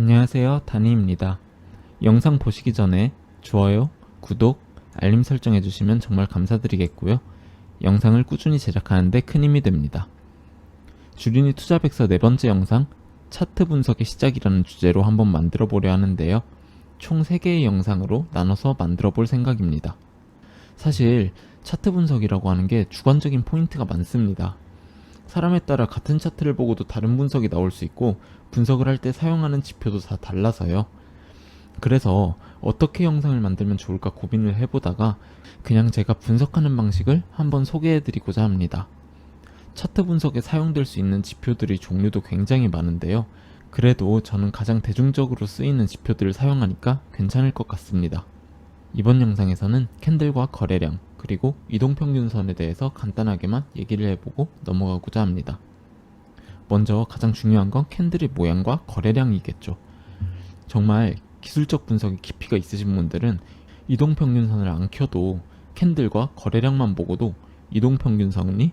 안녕하세요, 다니입니다. 영상 보시기 전에 좋아요, 구독, 알림 설정 해주시면 정말 감사드리겠고요. 영상을 꾸준히 제작하는데 큰 힘이 됩니다. 주린이 투자백서 네 번째 영상, 차트 분석의 시작이라는 주제로 한번 만들어 보려 하는데요. 총 3개의 영상으로 나눠서 만들어 볼 생각입니다. 사실 차트 분석이라고 하는 게 주관적인 포인트가 많습니다. 사람에 따라 같은 차트를 보고도 다른 분석이 나올 수 있고, 분석을 할 때 사용하는 지표도 다 달라서요. 그래서 어떻게 영상을 만들면 좋을까 고민을 해보다가 그냥 제가 분석하는 방식을 한번 소개해드리고자 합니다. 차트 분석에 사용될 수 있는 지표들이 종류도 굉장히 많은데요. 그래도 저는 가장 대중적으로 쓰이는 지표들을 사용하니까 괜찮을 것 같습니다. 이번 영상에서는 캔들과 거래량, 그리고 이동평균선에 대해서 간단하게만 얘기를 해보고 넘어가고자 합니다. 먼저 가장 중요한 건 캔들의 모양과 거래량이겠죠. 정말 기술적 분석에 깊이가 있으신 분들은 이동평균선을 안 켜도 캔들과 거래량만 보고도 이동평균선이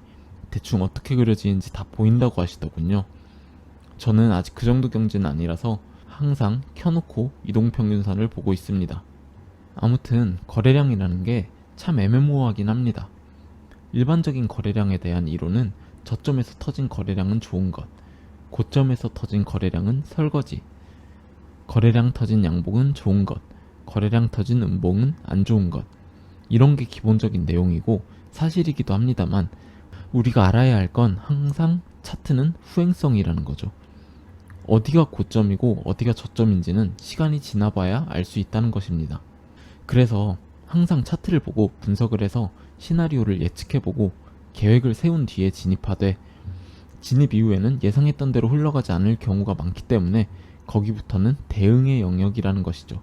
대충 어떻게 그려지는지 다 보인다고 하시더군요. 저는 아직 그 정도 경지는 아니라서 항상 켜놓고 이동평균선을 보고 있습니다. 아무튼 거래량이라는 게 참 애매모호하긴 합니다. 일반적인 거래량에 대한 이론은 저점에서 터진 거래량은 좋은 것, 고점에서 터진 거래량은 설거지, 거래량 터진 양봉은 좋은 것, 거래량 터진 음봉은 안 좋은 것, 이런 게 기본적인 내용이고 사실이기도 합니다만, 우리가 알아야 할 건 항상 차트는 후행성이라는 거죠. 어디가 고점이고 어디가 저점인지는 시간이 지나봐야 알 수 있다는 것입니다. 그래서 항상 차트를 보고 분석을 해서 시나리오를 예측해보고 계획을 세운 뒤에 진입하되, 진입 이후에는 예상했던 대로 흘러가지 않을 경우가 많기 때문에 거기부터는 대응의 영역이라는 것이죠.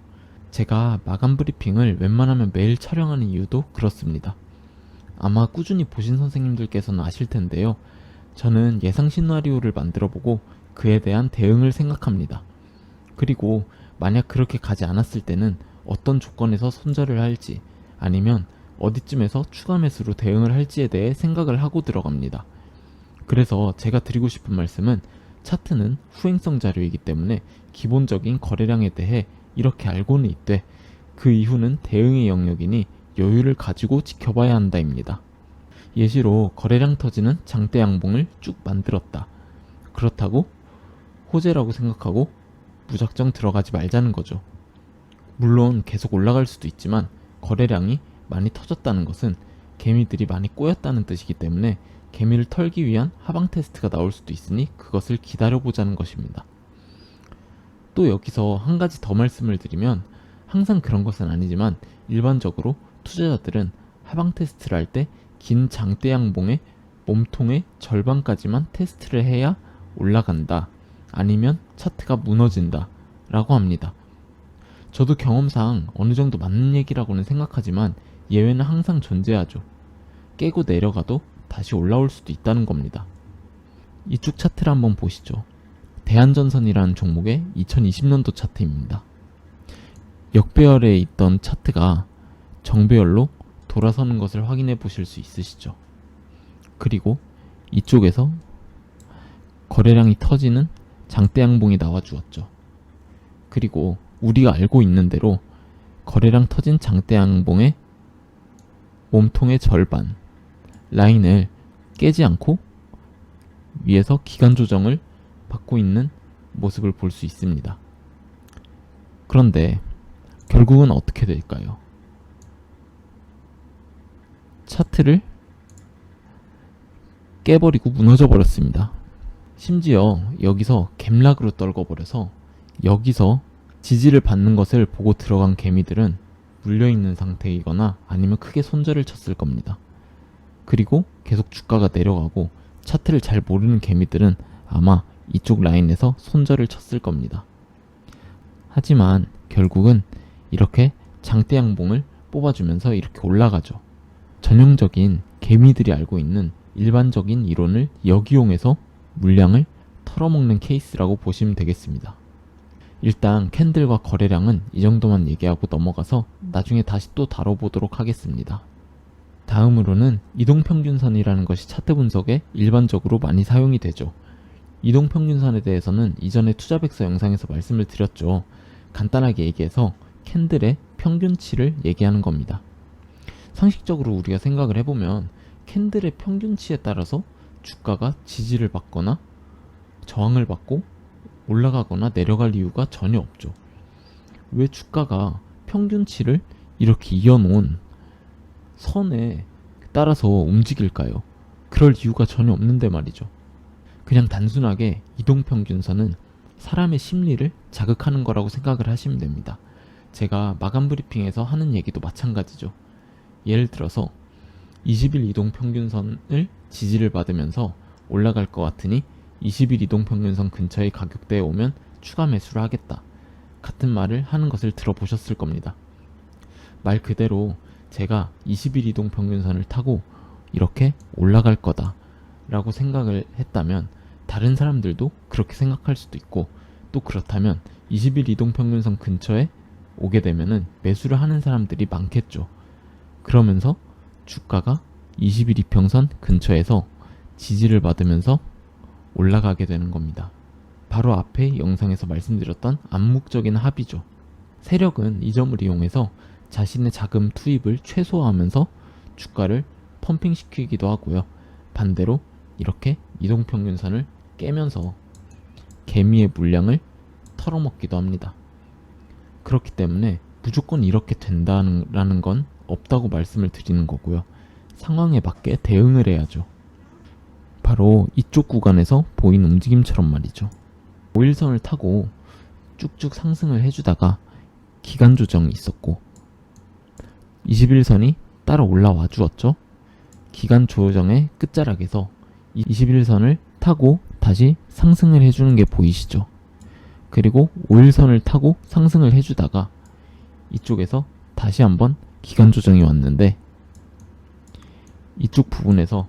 제가 마감 브리핑을 웬만하면 매일 촬영하는 이유도 그렇습니다. 아마 꾸준히 보신 선생님들께서는 아실 텐데요. 저는 예상 시나리오를 만들어보고 그에 대한 대응을 생각합니다. 그리고 만약 그렇게 가지 않았을 때는 어떤 조건에서 손절을 할지, 아니면 어디쯤에서 추가 매수로 대응을 할지에 대해 생각을 하고 들어갑니다. 그래서 제가 드리고 싶은 말씀은, 차트는 후행성 자료이기 때문에 기본적인 거래량에 대해 이렇게 알고는 있되 그 이후는 대응의 영역이니 여유를 가지고 지켜봐야 한다입니다. 예시로 거래량 터지는 장대 양봉을 쭉 만들었다. 그렇다고 호재라고 생각하고 무작정 들어가지 말자는 거죠. 물론 계속 올라갈 수도 있지만 거래량이 많이 터졌다는 것은 개미들이 많이 꼬였다는 뜻이기 때문에 개미를 털기 위한 하방 테스트가 나올 수도 있으니 그것을 기다려보자는 것입니다. 또 여기서 한 가지 더 말씀을 드리면, 항상 그런 것은 아니지만 일반적으로 투자자들은 하방 테스트를 할 때 긴 장대 양봉의 몸통의 절반까지만 테스트를 해야 올라간다, 아니면 차트가 무너진다 라고 합니다. 저도 경험상 어느 정도 맞는 얘기라고는 생각하지만 예외는 항상 존재하죠. 깨고 내려가도 다시 올라올 수도 있다는 겁니다. 이쪽 차트를 한번 보시죠. 대한전선이라는 종목의 2020년도 차트입니다. 역배열에 있던 차트가 정배열로 돌아서는 것을 확인해 보실 수 있으시죠. 그리고 이쪽에서 거래량이 터지는 장대 양봉이 나와 주었죠. 그리고 우리가 알고 있는 대로 거래량 터진 장대 양봉의 몸통의 절반 라인을 깨지 않고 위에서 기간 조정을 받고 있는 모습을 볼 수 있습니다. 그런데 결국은 어떻게 될까요? 차트를 깨버리고 무너져 버렸습니다. 심지어 여기서 갭락으로 떨궈버려서 여기서 지지를 받는 것을 보고 들어간 개미들은 물려있는 상태이거나 아니면 크게 손절을 쳤을 겁니다. 그리고 계속 주가가 내려가고 차트를 잘 모르는 개미들은 아마 이쪽 라인에서 손절을 쳤을 겁니다. 하지만 결국은 이렇게 장대 양봉을 뽑아주면서 이렇게 올라가죠. 전형적인 개미들이 알고 있는 일반적인 이론을 역이용해서 물량을 털어먹는 케이스라고 보시면 되겠습니다. 일단 캔들과 거래량은 이 정도만 얘기하고 넘어가서 나중에 다시 또 다뤄보도록 하겠습니다. 다음으로는 이동평균선이라는 것이 차트 분석에 일반적으로 많이 사용이 되죠. 이동평균선에 대해서는 이전에 투자백서 영상에서 말씀을 드렸죠. 간단하게 얘기해서 캔들의 평균치를 얘기하는 겁니다. 상식적으로 우리가 생각을 해보면 캔들의 평균치에 따라서 주가가 지지를 받거나 저항을 받고 올라가거나 내려갈 이유가 전혀 없죠. 왜 주가가 평균치를 이렇게 이어놓은 선에 따라서 움직일까요? 그럴 이유가 전혀 없는데 말이죠. 그냥 단순하게 이동평균선은 사람의 심리를 자극하는 거라고 생각을 하시면 됩니다. 제가 마감 브리핑에서 하는 얘기도 마찬가지죠. 예를 들어서 20일 이동평균선을 지지를 받으면서 올라갈 것 같으니 20일 이동평균선 근처의 가격대에 오면 추가 매수를 하겠다. 같은 말을 하는 것을 들어보셨을 겁니다. 말 그대로 제가 20일 이동평균선을 타고 이렇게 올라갈 거다 라고 생각을 했다면 다른 사람들도 그렇게 생각할 수도 있고, 또 그렇다면 20일 이동평균선 근처에 오게 되면은 매수를 하는 사람들이 많겠죠. 그러면서 주가가 20일 이평선 근처에서 지지를 받으면서 올라가게 되는 겁니다. 바로 앞에 영상에서 말씀드렸던 암묵적인 합의죠. 세력은 이 점을 이용해서 자신의 자금 투입을 최소화하면서 주가를 펌핑시키기도 하고요. 반대로 이렇게 이동평균선을 깨면서 개미의 물량을 털어먹기도 합니다. 그렇기 때문에 무조건 이렇게 된다는 건 없다고 말씀을 드리는 거고요. 상황에 맞게 대응을 해야죠. 바로 이쪽 구간에서 보인 움직임처럼 말이죠. 5일선을 타고 쭉쭉 상승을 해주다가 기간 조정이 있었고 21선이 따라 올라와 주었죠. 기간 조정의 끝자락에서 21선을 타고 다시 상승을 해주는 게 보이시죠. 그리고 5일선을 타고 상승을 해주다가 이쪽에서 다시 한번 기간 조정이 왔는데 이쪽 부분에서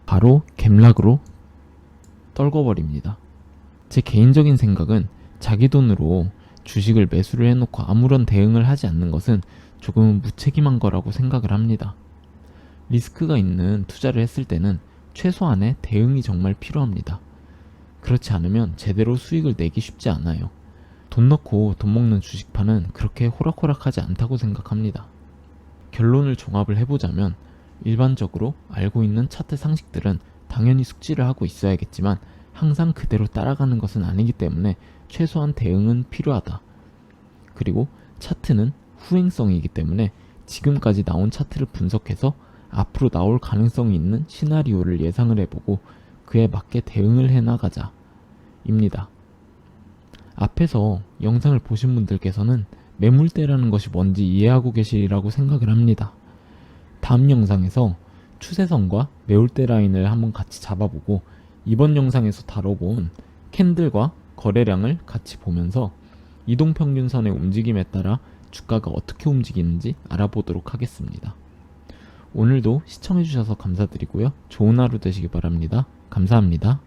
바로 갭락으로 떨궈버립니다. 제 개인적인 생각은 자기 돈으로 주식을 매수를 해놓고 아무런 대응을 하지 않는 것은 조금은 무책임한 거라고 생각을 합니다. 리스크가 있는 투자를 했을 때는 최소한의 대응이 정말 필요합니다. 그렇지 않으면 제대로 수익을 내기 쉽지 않아요. 돈 넣고 돈 먹는 주식판은 그렇게 호락호락하지 않다고 생각합니다. 결론을 종합을 해보자면 일반적으로 알고 있는 차트 상식들은 당연히 숙지를 하고 있어야겠지만 항상 그대로 따라가는 것은 아니기 때문에 최소한 대응은 필요하다. 그리고 차트는 후행성이기 때문에 지금까지 나온 차트를 분석해서 앞으로 나올 가능성이 있는 시나리오를 예상을 해보고 그에 맞게 대응을 해나가자 입니다. 앞에서 영상을 보신 분들께서는 매물대라는 것이 뭔지 이해하고 계시리라고 생각을 합니다. 다음 영상에서 추세선과 매울대 라인을 한번 같이 잡아보고 이번 영상에서 다뤄본 캔들과 거래량을 같이 보면서 이동평균선의 움직임에 따라 주가가 어떻게 움직이는지 알아보도록 하겠습니다. 오늘도 시청해주셔서 감사드리고요. 좋은 하루 되시기 바랍니다. 감사합니다.